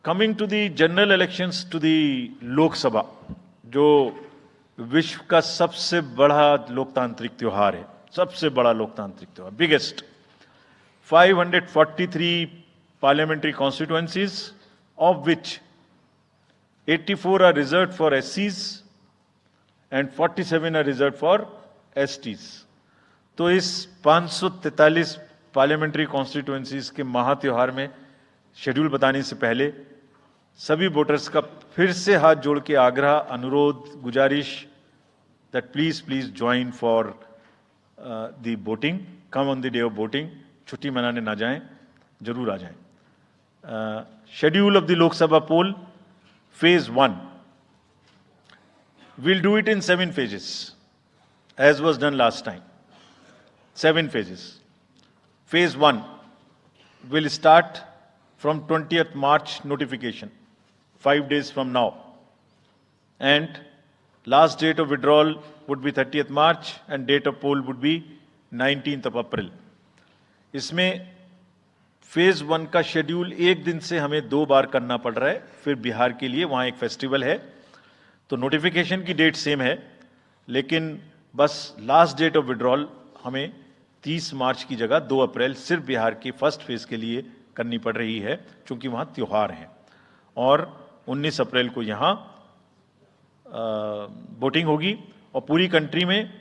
Coming to the general elections to the Lok Sabha, जो विश्व का सबसे बड़ा लोकतांत्रिक त्योहार है, सबसे बड़ा लोकतांत्रिक त्योहार, biggest, 543 parliamentary constituencies, of which 84 are reserved for SCs and 47 are reserved for STs. तो इस 543 पार्लियामेंट्री कॉन्स्टिट्यूएंसीज के महात्योहार में शेड्यूल बताने से पहले सभी वोटर्स का फिर से हाथ जोड़ के आग्रह, अनुरोध, गुजारिश that please join for the voting, come on the day of voting, छुट्टी मनाने ना जाएं, जरूर आ जाएं। Schedule of the Lok Sabha poll, phase 1, we'll do it in 7 phases as was done last time. 7 phases. Phase 1 will start from 20th March notification, 5 days from now, and last date of withdrawal would be 30th March and date of poll would be 19th of April. इसमें phase 1 का schedule एक दिन से हमें 2 बार करना पड़ रहा है, फिर बिहार के लिए वहां एक फेस्टिवल है, तो नोटिफिकेशन की डेट सेम है, लेकिन बस लास्ट डेट ऑफ विड्रॉल हमें 30 मार्च की जगह 2 अप्रैल सिर्फ बिहार की फर्स्ट फेज के लिए करनी पड़ रही है, क्योंकि वहां त्योहार है। और 19 अप्रैल को यहां वोटिंग होगी और पूरी कंट्री में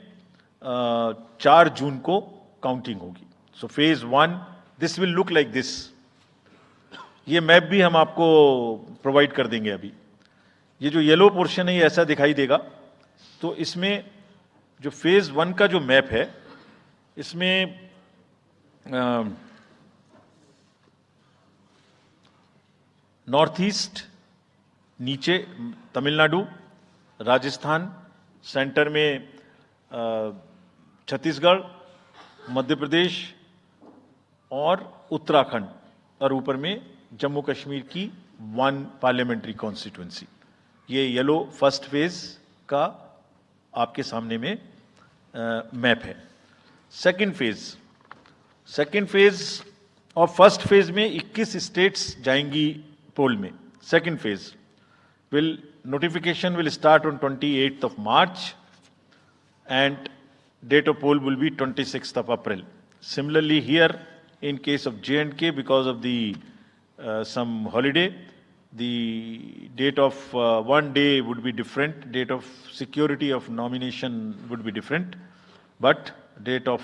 4 जून को काउंटिंग होगी। So phase 1 this will look like this. ये मैप भी हम आपको प्रोवाइड कर देंगे। अभी ये जो येलो पोर्शन है ये ऐसा दिखाई देगा। तो इसमें जो फेज 1 का जो मैप है, इसमें नॉर्थ ईस्ट नीचे तमिलनाडु, राजस्थान, सेंटर में छत्तीसगढ़, मध्य प्रदेश और उत्तराखंड, और ऊपर में जम्मू कश्मीर की 1 पार्लियामेंट्री कॉन्स्टिट्यूएंसी। ये येलो फर्स्ट फेज का आपके सामने में मैप है। सेकंड फेज और फर्स्ट फेज में 21 स्टेट्स जाएंगी पोल में। Second phase notification will start on 28th of March and date of poll will be 26th of April. Similarly here, in case of J&K, because of the some holiday, the date of one day would be different, date of security of nomination would be different, but date of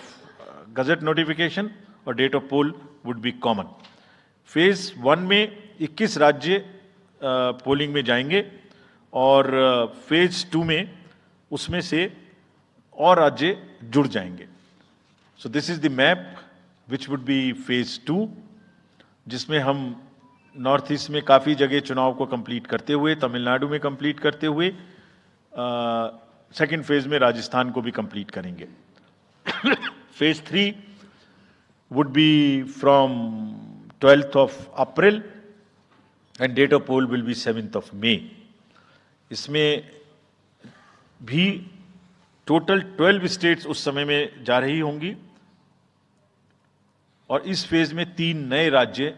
gazette notification और date of poll would be common. Phase 1 में 21 राज्य polling में जाएंगे और phase 2 में उसमें से और राज्य जुड़ जाएंगे। So this is the map which would be phase 2, जिसमें हम नॉर्थ ईस्ट में काफ़ी जगह चुनाव को कंप्लीट करते हुए, तमिलनाडु में कंप्लीट करते हुए, सेकंड फेज में राजस्थान को भी कंप्लीट करेंगे। Phase 3 would be from 12th of April and date of poll will be 7th of May. इसमें भी टोटल 12 स्टेट्स उस समय में जा रही होंगी और इस फेज में 3 नए राज्य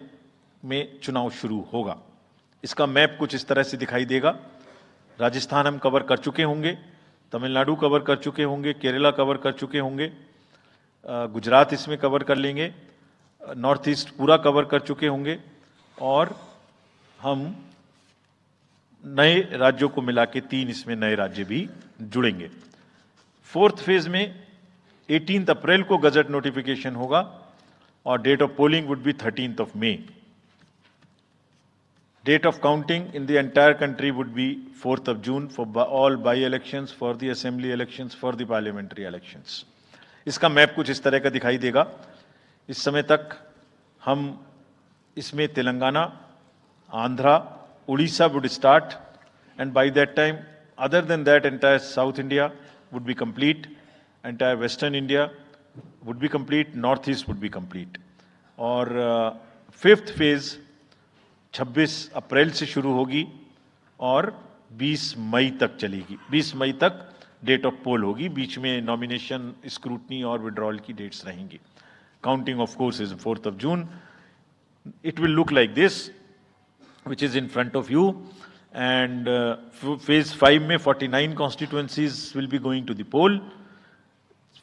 में चुनाव शुरू होगा। इसका मैप कुछ इस तरह से दिखाई देगा। राजस्थान हम कवर कर चुके होंगे, तमिलनाडु कवर कर चुके होंगे, केरला कवर कर चुके होंगे, गुजरात इसमें कवर कर लेंगे, नॉर्थ ईस्ट पूरा कवर कर चुके होंगे और हम नए राज्यों को मिला के 3 इसमें नए राज्य भी जुड़ेंगे। फोर्थ फेज में 18 अप्रैल को गजट नोटिफिकेशन होगा और date of polling would be 13th of May. Date of counting in the entire country would be 4th of June for all by-elections, for the assembly elections, for the parliamentary elections. इसका map कुछ इस तरह का दिखाई देगा। इस समय तक हम इसमें Telangana, Andhra, Orissa would start, and by that time, other than that, entire South India would be complete, entire Western India would be complete, North East would be complete. और फिफ्थ फेज 26 अप्रैल से शुरू होगी और 20 मई तक चलेगी। 20 मई तक डेट ऑफ पोल होगी, बीच में नॉमिनेशन, स्क्रूटनी और विड्रॉल की डेट्स रहेंगी। Counting of course is 4th of June. It will look like this. which is in front of you. And phase 5 में 49 constituencies will be going to the poll.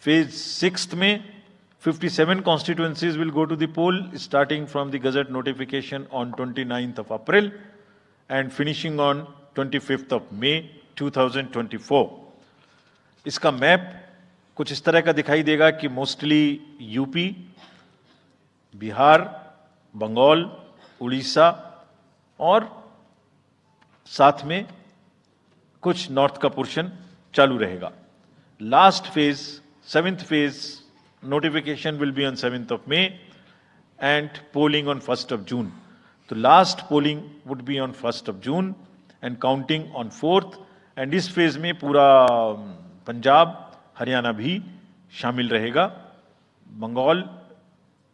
Phase 6 में 57 constituencies will go to the poll, starting from the Gazette notification on 29th of April and finishing on 25th of May 2024. इसका map कुछ इस तरह का दिखाई देगा कि मोस्टली यूपी, बिहार, बंगाल, उड़ीसा और साथ में कुछ नॉर्थ का पोर्शन चालू रहेगा. Last phase, 7th phase, notification will be on 7th of May and polling on 1st of June. तो last polling would be on 1st of June and counting on 4th. and इस phase में पूरा पंजाब, हरियाणा भी शामिल रहेगा, Bengal,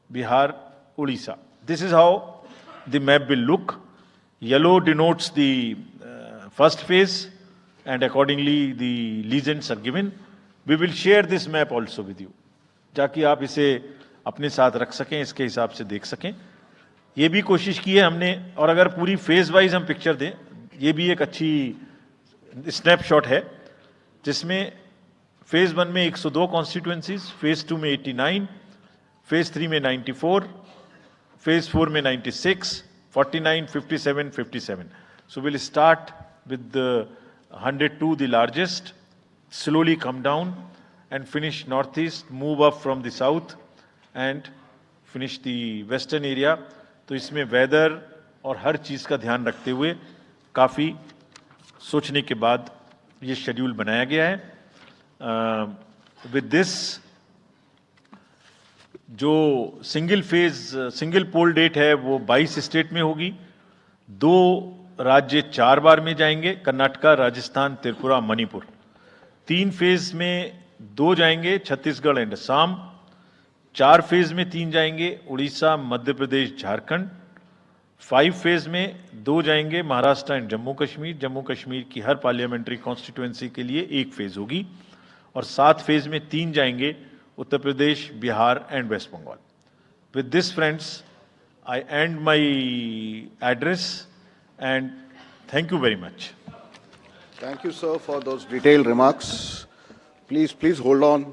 Bihar, Orissa. This is how the map will look. Yellow denotes the first phase and accordingly the legends are given. We will share this map also with you, ताकि आप इसे अपने साथ रख सकें, इसके हिसाब से देख सकें. ये भी कोशिश की है हमने, और अगर पूरी फेज वाइज हम पिक्चर दें, ये भी एक अच्छी स्नैपशॉट है, जिसमें फेज 1 में 102 कॉन्स्टिट्यूएंसीज, फेज 2 में 89, फेज 3 में 94, फेज 4 में 96, 49, 57, 57. So we'll start with the 102, the largest, slowly come down and finish northeast, move up from the south and finish the western area. तो इसमें वेदर और हर चीज का ध्यान रखते हुए काफी सोचने के बाद ये शेड्यूल बनाया गया है. विद दिस, जो सिंगल पोल डेट है वो 22 स्टेट में होगी. 2 राज्य 4 बार में जाएंगे, कर्नाटका, राजस्थान, त्रिपुरा, मणिपुर. 3 फेज में 2 जाएंगे, छत्तीसगढ़ एंड असम. 4 फेज में 3 जाएंगे, उड़ीसा, मध्य प्रदेश, झारखंड. 5 फेज में 2 जाएंगे, महाराष्ट्र एंड जम्मू कश्मीर. जम्मू कश्मीर की हर पार्लियामेंट्री कॉन्स्टिट्यूएंसी के लिए 1 फेज होगी. और 7 फेज में 3 जाएंगे, Uttar Pradesh, Bihar and West Bengal. With this friends, I and my address and thank you very much. Thank you, sir, for those detailed remarks. Please hold on.